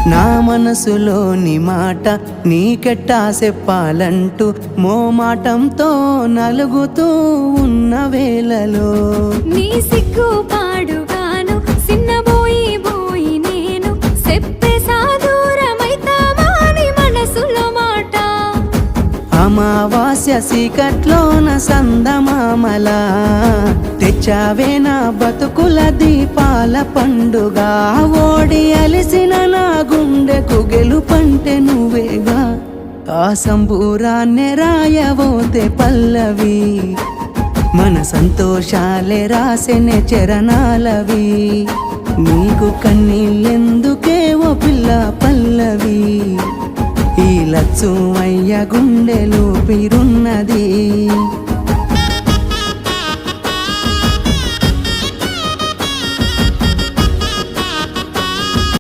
నా మనసులోని మాట నీకెట్టా చెప్పాలంటూ మోమాటంతో నలుగుతూ ఉన్న వేళలో నీ సిగ్గు పాడుగాను సిన్నబోయి బోయి నేను చెప్పేసా దూరమైతామాని మనసులో మాట అమావాస్య సీకట్లోన సందమామలా తెచ్చావే నా బతుకుల దీపాల పండుగ ఓడి అలిసిన నా గుండెకు గెలుపంటే నువ్వేగా ఆ సంబూరాన్నే రాయవోతే పల్లవి మన సంతోషాలే రాసెనే చరణాలవి నీకు కన్నీళ్ళెందుకే ఓ పిల్ల పల్లవి ఈ లచ్చు అయ్య గుండెలు పిరున్నది